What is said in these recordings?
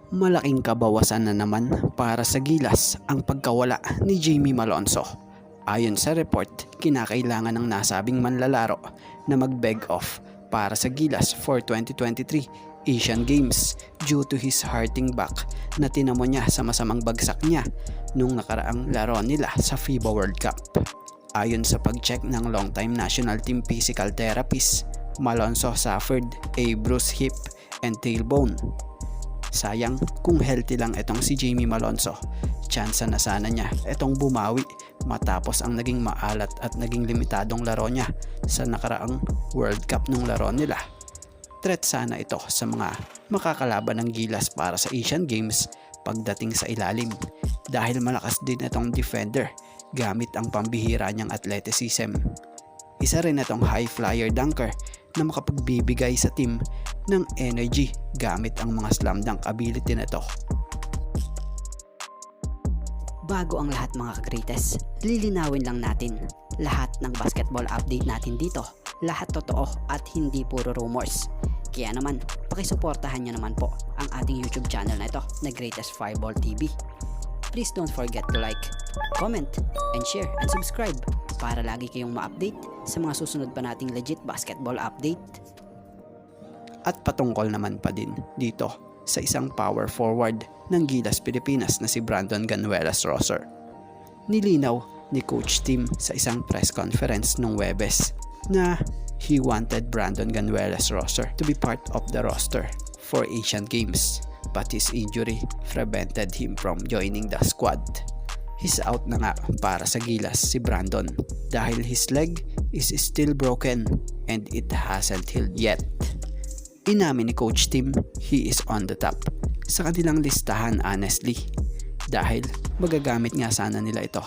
Malaking kabawasan na naman para sa Gilas ang pagkawala ni Jamie Malonzo. Ayon sa report, kinakailangan ng nasabing manlalaro na mag-beg off para sa Gilas for 2023 Asian Games due to his hurting back na tinamo niya sa masamang bagsak niya nung nakaraang laro nila sa FIBA World Cup. Ayon sa pag-check ng longtime national team physical therapist, Malonzo suffered a bruised hip and tailbone. Sayang kung healthy lang itong si Jamie Malonzo, tsansa na sana niya itong bumawi matapos ang naging maalat at naging limitadong laro niya sa nakaraang World Cup nung laro nila. Threat sana ito sa mga makakalaban ng Gilas para sa Asian Games pagdating sa ilalim dahil malakas din itong defender gamit ang pambihira niyang athleticism. Isa rin itong high flyer dunker na makapagbibigay sa team ng energy gamit ang mga slam dunk ability nito. Bago ang lahat mga ka-greatest, lilinawin lang natin lahat ng basketball update natin dito. Lahat totoo at hindi puro rumors. Kaya naman, pakisuportahan nyo naman po ang ating YouTube channel na ito na Greatest Fireball TV. Please don't forget to like, comment, and share and subscribe para lagi kayong ma-update sa mga susunod pa nating legit basketball update. At patungkol naman pa din dito sa isang power forward ng Gilas Pilipinas na si Brandon Ganuelas-Rosser. Nilinaw ni Coach Tim sa isang press conference nung Webes na he wanted Brandon Ganuelas-Rosser to be part of the roster for Asian Games, but his injury prevented him from joining the squad. He's out na nga para sa Gilas si Brandon dahil his leg is still broken and it hasn't healed yet. Inamin ni Coach Tim he is on the top sa kanilang listahan honestly dahil magagamit nga sana nila ito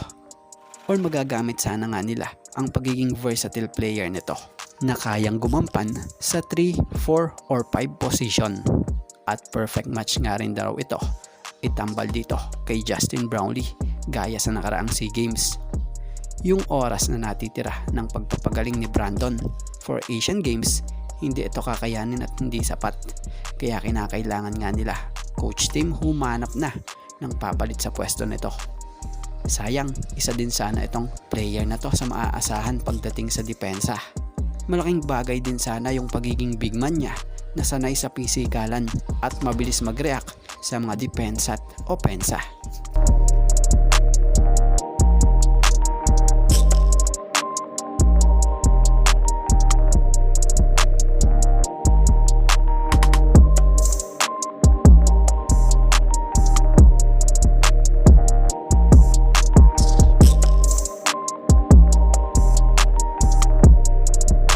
or magagamit sana nga nila ang pagiging versatile player nito na kayang gumampan sa 3, 4, or 5 position at perfect match nga rin daw ito itambal dito kay Justin Brownlee gaya sa nakaraang SEA Games. Yung oras na natitira ng pagpapagaling ni Brandon for Asian Games, hindi ito kakayanin at hindi sapat. Kaya kinakailangan nga nila Coach Tim humanap na ng papalit sa pwesto nito. Sayang, isa din sana itong player na to sa maaasahan pagdating sa depensa. Malaking bagay din sana yung pagiging big man niya na sanay sa pisikalan at mabilis mag-react sa mga depensa at opensa.